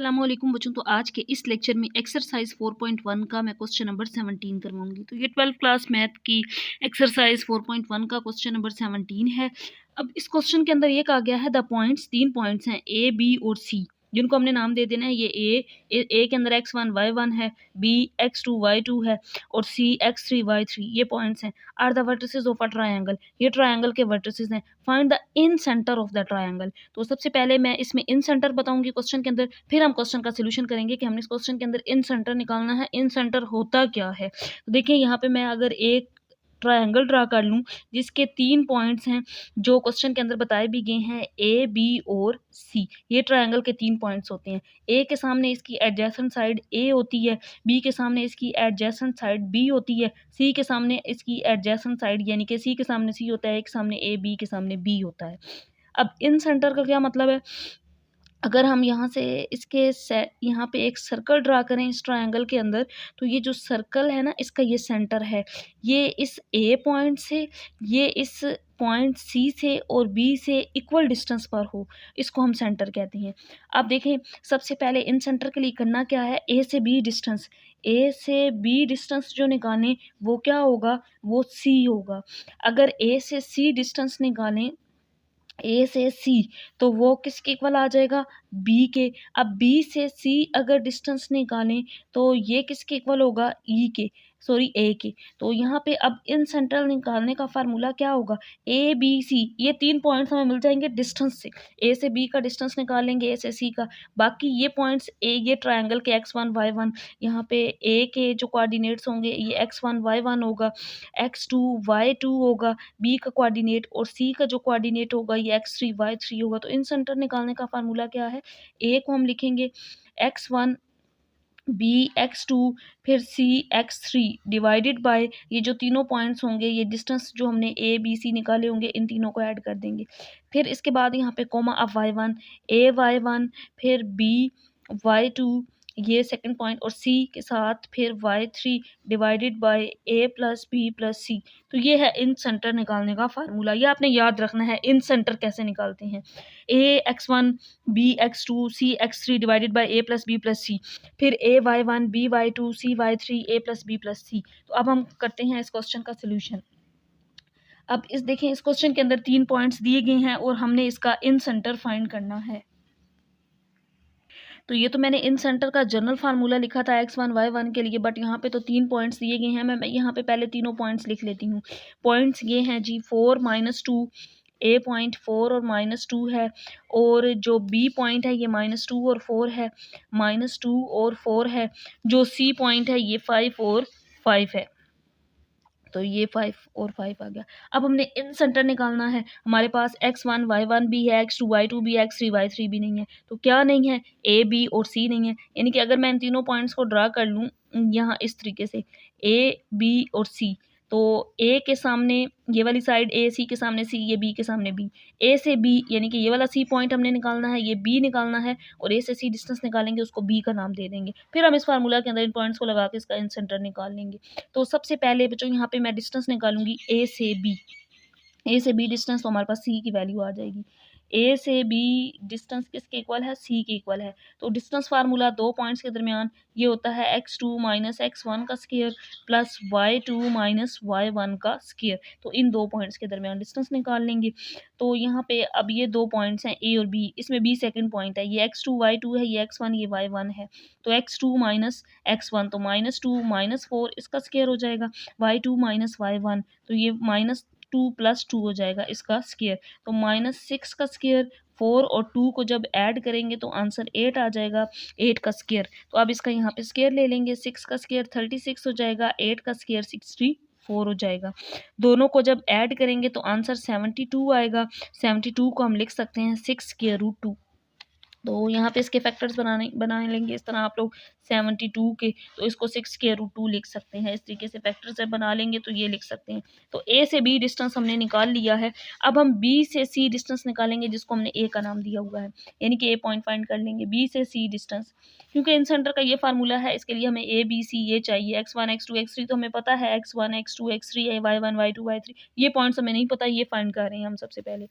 अस्सलामुअलैकुम बच्चों। तो आज के इस लेक्चर में एक्सरसाइज 4.1 का मैं क्वेश्चन नंबर 17 करवाऊंगी। तो ये 12th क्लास मैथ की एक्सरसाइज 4.1 का क्वेश्चन नंबर 17 है। अब इस क्वेश्चन के अंदर ये कहा गया है द पॉइंट्स, 3 पॉइंट्स हैं ए, बी और सी, जिनको हमने नाम दे देना है। ये ए के अंदर x1 y1 है, बी x2 y2 है और सी x3 y3, ये पॉइंट्स हैं। Are the vertices of a triangle, ये ट्रायंगल के वर्टिसेस हैं। Find the incentre of the triangle. तो सबसे पहले मैं इसमें इन सेंटर बताऊंगी क्वेश्चन के अंदर, फिर हम क्वेश्चन का सोल्यूशन करेंगे कि हमने इस क्वेश्चन के अंदर इन सेंटर निकालना है। इन सेंटर होता क्या है, तो देखिए यहाँ पे मैं अगर एक ट्रायंगल ड्रा कर लूँ जिसके 3 पॉइंट्स हैं जो क्वेश्चन के अंदर बताए भी गए हैं, ए, बी और सी। ये ट्रायंगल के 3 पॉइंट्स होते हैं। ए के सामने इसकी एडजेसेंट साइड ए होती है, बी के सामने इसकी एडजेसेंट साइड बी होती है, सी के सामने इसकी एडजेसेंट साइड यानी कि सी के सामने सी होता है, ए के सामने ए, बी के सामने बी होता है। अब इन सेंटर का क्या मतलब है, अगर हम यहाँ से इसके यहाँ पे एक सर्कल ड्रा करें इस ट्रायंगल के अंदर, तो ये जो सर्कल है ना, इसका ये सेंटर है। ये इस ए पॉइंट से, ये इस पॉइंट सी से और बी से इक्वल डिस्टेंस पर हो, इसको हम सेंटर कहते हैं। अब देखें, सबसे पहले इन सेंटर के लिए करना क्या है, ए से बी डिस्टेंस, ए से बी डिस्टेंस जो निकालें वो क्या होगा, वो सी होगा। अगर ए से सी डिस्टेंस निकालें, ए से सी, तो वो किसके इक्वल आ जाएगा, बी के। अब बी से सी अगर डिस्टेंस निकालें तो ये किसके इक्वल होगा, ई के, सॉरी ए के। तो यहाँ पे अब इन सेंटर निकालने का फार्मूला क्या होगा, ए बी सी, ये 3 पॉइंट्स हमें मिल जाएंगे डिस्टेंस से। ए से बी का डिस्टेंस निकालेंगे, ए से सी का, बाकी ये पॉइंट्स ए, ये ट्रायंगल के x1 y1, यहाँ पे ए के जो कोऑर्डिनेट्स होंगे ये x1 y1 होगा, x2 y2 होगा, बी का कोऑर्डिनेट, और सी का जो कोऑर्डिनेट होगा ये x3 y3 होगा। तो इन सेंटर निकालने का फार्मूला क्या है, ए को हम लिखेंगे x1 बी x2 फिर सी x3 डिवाइडेड बाय ये जो तीनों पॉइंट्स होंगे, ये डिस्टेंस जो हमने ए बी सी निकाले होंगे, इन तीनों को ऐड कर देंगे। फिर इसके बाद यहाँ पे कोमा, अब y1 ए y1 फिर बी y2, ये सेकंड पॉइंट, और सी के साथ फिर y3 divided by A plus B plus C. तो ये है इन सेंटर निकालने का फार्मूला। ये आपने याद रखना है इन सेंटर कैसे निकालते हैं, A x1 B x2 C x3 divided by A plus B plus C, फिर A y1 B y2 C y3 A plus B plus C. तो अब हम करते हैं इस क्वेश्चन का सोल्यूशन। अब इस देखें, इस क्वेश्चन के अंदर 3 पॉइंट्स दिए गए हैं और हमने इसका इन सेंटर फाइंड करना है। तो ये तो मैंने इन सेंटर का जनरल फार्मूला लिखा था x1 y1 के लिए, बट यहाँ पे तो 3 पॉइंट्स दिए गए हैं। मैं यहाँ पे पहले तीनों पॉइंट्स लिख लेती हूँ। पॉइंट्स ये हैं जी, 4 -2, ए पॉइंट 4 और -2 है, और जो बी पॉइंट है ये -2 और 4 है, -2 और 4 है। जो सी पॉइंट है ये 5 और 5 है, तो ये 5 और 5 आ गया। अब हमने इन सेंटर निकालना है। हमारे पास x1 y1 भी है, x2 y2 भी है, x3 y3 भी नहीं है। तो क्या नहीं है, a b और c नहीं है। यानी कि अगर मैं इन तीनों पॉइंट्स को ड्रा कर लूँ यहाँ इस तरीके से, a b और c, तो a के सामने ये वाली साइड a, c के सामने c, ये b के सामने b, a से b यानी कि ये वाला c पॉइंट हमने निकालना है, ये b निकालना है, और a से c डिस्टेंस निकालेंगे, उसको b का नाम दे देंगे। फिर हम इस फार्मूला के अंदर इन पॉइंट्स को लगा के इसका इन सेंटर निकाल लेंगे। तो सबसे पहले बच्चों यहाँ पे मैं डिस्टेंस निकालूंगी ए से बी। ए से बी डिस्टेंस, तो हमारे पास सी की वैल्यू आ जाएगी। ए से बी डिस्टेंस किसके इक्वल है, सी के इक्वल है। तो डिस्टेंस फार्मूला 2 पॉइंट्स के दरमियान ये होता है x2 - x1 का स्क्वायर प्लस y2 - y1 का स्क्वायर। तो इन 2 पॉइंट्स के दरमियान डिस्टेंस निकाल लेंगे। तो यहाँ पे अब ये 2 पॉइंट्स हैं ए और बी, इसमें b सेकंड पॉइंट है, ये x2 y2 है, ये x1 ये y1 है। तो x2 - x1, तो -2 - 4 इसका स्क्वायर हो जाएगा, y2 - y1, तो ये -2 + 2 हो जाएगा इसका स्क्वायर। तो -6 का स्क्वायर, 4 और 2 को जब ऐड करेंगे तो आंसर 8 आ जाएगा, 8 का स्क्वायर। तो अब इसका यहाँ पे स्क्वायर ले लेंगे, 6 का स्क्वायर 36 हो जाएगा, 8 का स्क्वायर 64 हो जाएगा। दोनों को जब ऐड करेंगे तो आंसर 72 आएगा। 72 को हम लिख सकते हैं 6√2। तो यहाँ पे इसके फैक्टर्स बना लेंगे इस तरह आप लोग 72 के, तो इसको 6√2 लिख सकते हैं। इस तरीके से फैक्टर से बना लेंगे तो ये लिख सकते हैं। तो ए से बी डिस्टेंस हमने निकाल लिया है। अब हम बी से सी डिस्टेंस निकालेंगे, जिसको हमने ए का नाम दिया हुआ है, यानी कि ए पॉइंट फाइंड कर लेंगे, बी से सी डिस्टेंस। क्योंकि इन सेंटर का ये फार्मूला है, इसके लिए हमें ए बी सी ये चाहिए। x1 x2 x3 तो हमें पता है, x1 x2 x3 y1 y2 y3, ये पॉइंट्स हमें नहीं पता, ये फाइंड कर रहे हैं हम सबसे पहले।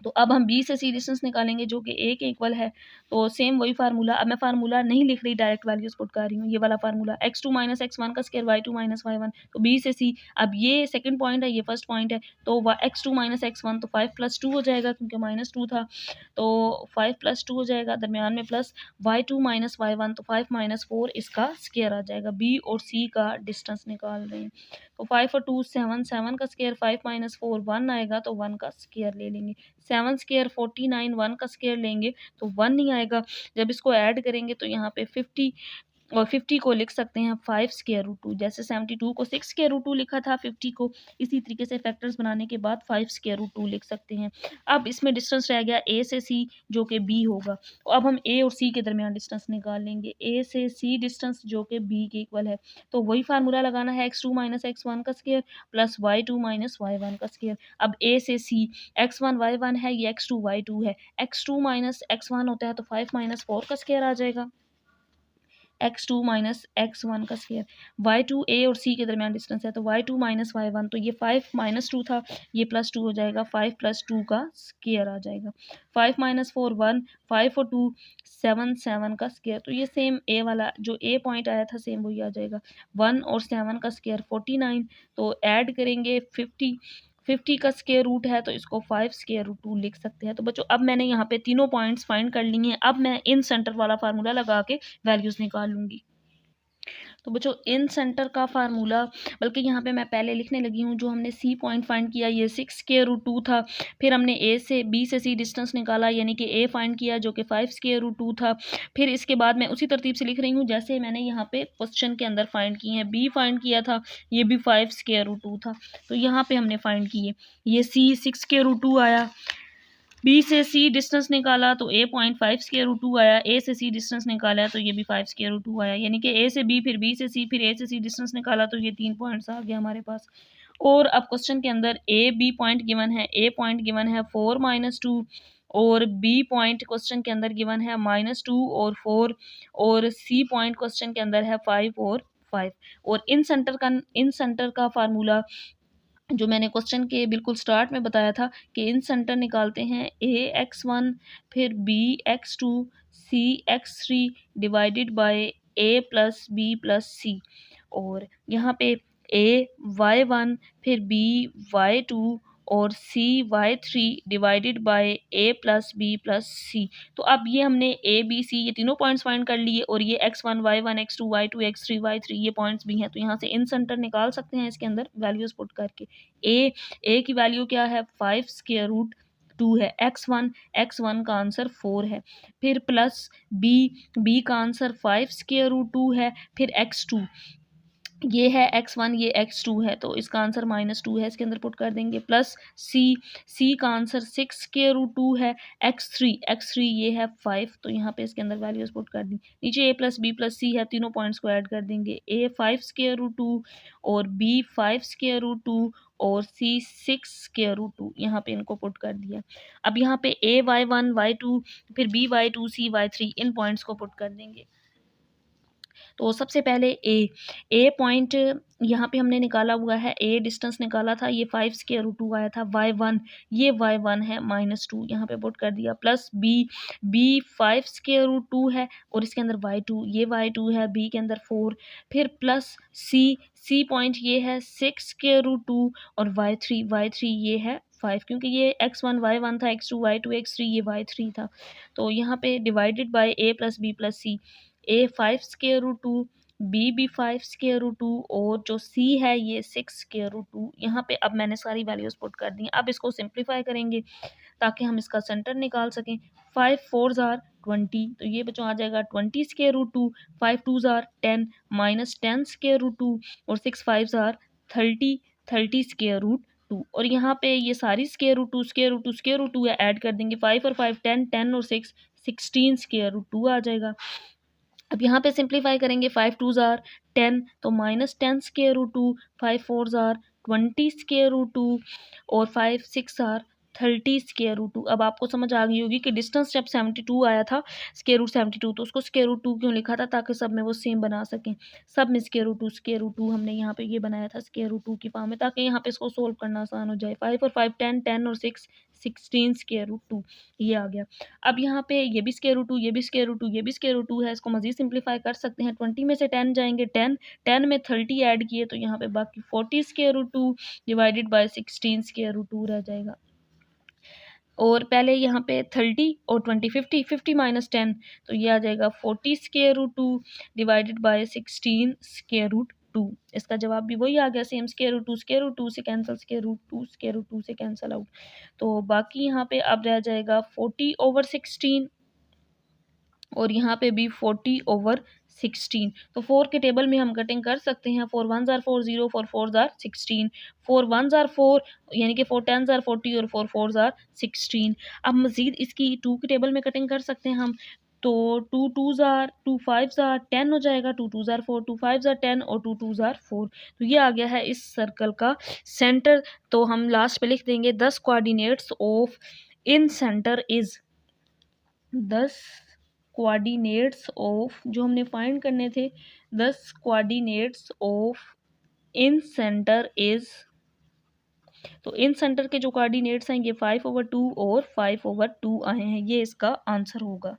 तो अब हम बी से सी डिस्टेंस निकालेंगे जो कि ए के इक्वल है। तो सेम वही फार्मूला, अब मैं फार्मूला नहीं लिख रही, डायरेक्ट वैल्यूज पुट कर रही हूँ। ये वाला फार्मूला x2 माइनस x1 का स्क्वायर y2 माइनस y1। तो बी से सी, अब ये सेकंड पॉइंट है, ये फर्स्ट पॉइंट है, तो x2 माइनस x1 तो 5 प्लस 2 हो जाएगा क्योंकि -2 था, तो 5 प्लस 2 हो जाएगा, दरमियान में प्लस y2 माइनस y1 तो 5 माइनस 4 इसका स्क्वायर आ जाएगा। बी और सी का डिस्टेंस निकाल रहे हैं, तो 5 और 2 7, 7 का स्क्वायर 5 माइनस 4 1 आएगा, तो 1 का स्क्वायर ले लेंगे। 7 स्क्वायर 49, 1 का स्क्वायर लेंगे तो 1 नहीं आएगा। जब इसको ऐड करेंगे तो यहाँ पे 50 और 50 को लिख सकते हैं 5 स्क्वायर रूट 2। जैसे 72 को 6 स्क्वायर रूट 2 लिखा था, 50 को इसी तरीके से फैक्टर्स बनाने के बाद 5 स्क्वायर रूट 2 लिख सकते हैं। अब इसमें डिस्टेंस रह गया ए से सी जो कि बी होगा। तो अब हम ए और सी के दरमियान डिस्टेंस निकाल लेंगे। ए से सी डिस्टेंस जो कि बी के इक्वल है, तो वही फार्मूला लगाना है, x2 माइनस x1 का square plus y2 minus y1 का स्क्वायर। अब ए से सी x1 y1 है, ये x2 y2 है, x2 माइनस x1 होता है तो 5 माइनस 4 का स्क्वायर आ जाएगा, x2 माइनस x1 का स्क्वायर। y2 ए और सी के दरमियान डिस्टेंस है, तो y2 माइनस y1, तो ये 5 माइनस 2 था, ये प्लस 2 हो जाएगा, 5 प्लस 2 का स्क्वायर आ जाएगा। 5 माइनस 4 1, 5 और 2 7, 7 का स्क्वायर, तो ये सेम ए वाला जो ए पॉइंट आया था सेम वही आ जाएगा। 1 और 7 का स्क्वायर 49, तो ऐड करेंगे 50, 50 का स्क्वायर रूट है तो इसको 5 स्क्वायर रूट 2 लिख सकते हैं। तो बच्चों अब मैंने यहाँ पे तीनों पॉइंट्स फाइंड कर लिए हैं, अब मैं इन सेंटर वाला फार्मूला लगा के वैल्यूज निकाल लूंगी। तो बच्चों इन सेंटर का फार्मूला, बल्कि यहाँ पे मैं पहले लिखने लगी हूँ, जो हमने सी पॉइंट फाइंड किया ये 6 स्क्वायर रूट 2 था। फिर हमने ए से बी से सी डिस्टेंस निकाला, यानी कि ए फाइंड किया जो कि 5 स्क्वायर रूट 2 था। फिर इसके बाद मैं उसी तरतीब से लिख रही हूँ जैसे मैंने यहाँ पे क्वेश्चन के अंदर फाइंड किए हैं। बी फाइंड किया था, ये भी 5 स्क्वायर रूट 2 था, तो यहाँ पे हमने फाइंड किए। ये सी 6 स्क्वायर रूट 2 आया, बी से सी डिस्टेंस निकाला तो ए पॉइंट 5 स्क्वायर रूट 2 आया, ए से सी डिस्टेंस निकाला तो ये भी 5 स्क्वायर रूट 2 आया, यानी कि ए से बी फिर बी से सी फिर ए से सी डिस्टेंस निकाला तो ये 3 पॉइंट्स आ गए हमारे पास। और अब क्वेश्चन के अंदर ए बी पॉइंट गिवन है, ए पॉइंट गिवन है 4 माइनस 2 और बी पॉइंट क्वेश्चन के अंदर गिवन है -2 और 4 और सी पॉइंट क्वेश्चन के अंदर है 5 और 5। और इन सेंटर का फार्मूला जो मैंने क्वेश्चन के बिल्कुल स्टार्ट में बताया था कि इन सेंटर निकालते हैं a(x1) फिर b(x2) c(x3) divided by a plus b plus c, और यहाँ पे a(y1) फिर b(y2) और c(y3) divided by a plus b plus c। तो अब ये हमने a b c ये तीनों पॉइंट्स फाइंड कर लिए, और ये x1 y1 x2 y2 x3 y3 ये पॉइंट्स भी हैं, तो यहाँ से इन सेंटर निकाल सकते हैं इसके अंदर वैल्यूज पुट करके। a की वैल्यू क्या है 5 स्क्वायर रूट 2 है, x1 का आंसर 4 है, फिर प्लस b का आंसर 5 स्क्वायर रूट 2 है, फिर x2 ये है x1 ये x2 है तो इसका आंसर -2 है, इसके अंदर पुट कर देंगे, प्लस c का आंसर 6 स्क्वायर रूट 2 है, x3 ये है 5, तो यहाँ पे इसके अंदर वैल्यूज पुट कर दी। नीचे a plus b plus c है, तीनों पॉइंट्स को ऐड कर देंगे, a 5 स्क्वायर रूट 2 और b 5 स्क्वायर रूट 2 और c 6 स्क्वायर रूट 2, यहाँ पे इनको पुट कर दिया। अब यहाँ पे a y1 y2 फिर b y2 c y3 इन पॉइंट्स को पुट कर देंगे। तो सबसे पहले ए पॉइंट यहाँ पे हमने निकाला हुआ है, ए डिस्टेंस निकाला था, ये 5 स्क्वायर रूट 2 आया था, y1 ये y1 है -2 यहाँ पे पुट कर दिया, प्लस बी 5 स्क्वायर रूट 2 है और इसके अंदर y2 ये y2 है, बी के अंदर 4, फिर प्लस सी पॉइंट ये है 6 स्क्वायर रूट 2 और y3 ये है 5, क्योंकि ये x1 y1 था, x2 y2 x3 ये y3 था, तो यहाँ पे divided by a plus b plus c, a 5 square root 2 B भी 5 स्क्वायर रूट 2 और जो c है ये 6 स्क्वायर रूट 2। यहाँ पे अब मैंने सारी वैल्यूज पुट कर दी। अब इसको सिंप्लीफाई करेंगे ताकि हम इसका सेंटर निकाल सकें। 5 4 जार 20, तो ये बच्चों आ जाएगा 20 स्क्वायर रूट 2, 5 2 जार 10 माइनस 10 स्क्वायर रूट 2 और 6 5 जार 30 स्क्वायर रूट 2, और यहाँ पे ये सारी square root 2 square root 2 square root 2 add कर देंगे, 5 और 5 10 10 और 6 16 स्क्वायर रूट 2 आ जाएगा। अब यहाँ पे सिंप्लीफाई करेंगे, 5 2 जार 10 तो माइनस 10 स्क्वायर रूट 2, 5 4 जार 20 स्क्वायर रूट 2 और 5 6 जार 30 स्क्वायर रूट 2। अब आपको समझ आ गई होगी कि डिस्टेंस जब 72 आया था स्क्वायर रूट 72, तो उसको स्क्वायर रूट 2 क्यों लिखा था, ताकि सब में वो सेम बना सकें। सब में स्क्वायर रूट 2 हमने यहाँ पे ये बनाया था स्क्वायर रूट 2 की फॉर्म में, ताकि यहाँ पे इसको सोल्व करना आसान हो जाए। 5 और 5 10 10 और 6 16 स्क्वायर रूट 2 ये आ गया। अब यहाँ पे ये भी स्क्वायर रूट 2, ये भी स्क्वायर रूट 2, ये भी स्क्वायर रूट 2 है, इसको मज़ीद सिंप्लीफाई कर सकते हैं। 20 में से 10 जाएंगे, 10 में 30 ऐड किए तो यहाँ पे बाकी 40 square root 2 divided by 16 square root 2 रह जाएगा। और पहले यहाँ पे 30 और 20 50 माइनस 10 तो ये आ जाएगा 40 square root 2 divided by 16 square root 2। इसका जवाब भी वही आ गया सेम, स्क्वायर रूट 2 से cancel, square root 2 square root 2 से कैंसिल आउट। तो बाकी यहाँ पे अब रह जाएगा 40/16 और यहाँ पे भी 40/16। तो 4 के टेबल में हम कटिंग कर सकते हैं। 4 1s are 4 0, 4 4s are 16, 4 1s are 4 यानी कि 4 10s are 40 और 4 4s are 16। अब मज़ीद इसकी 2 के टेबल में कटिंग कर सकते हैं हम। तो 2 2s are 2 5s are 10 हो जाएगा, 2 2s are 4 2 5s are 10 और 2 2s are 4। तो ये आ गया है इस सर्कल का सेंटर। तो हम लास्ट पे लिख देंगे 10 coordinates of in centre is 10 coordinates of, जो हमने फाइंड करने थे, 10 coordinates of in centre is, तो इन सेंटर के जो कोऑर्डिनेट्स हैं ये 5/2 और 5/2 आए हैं, ये इसका आंसर होगा।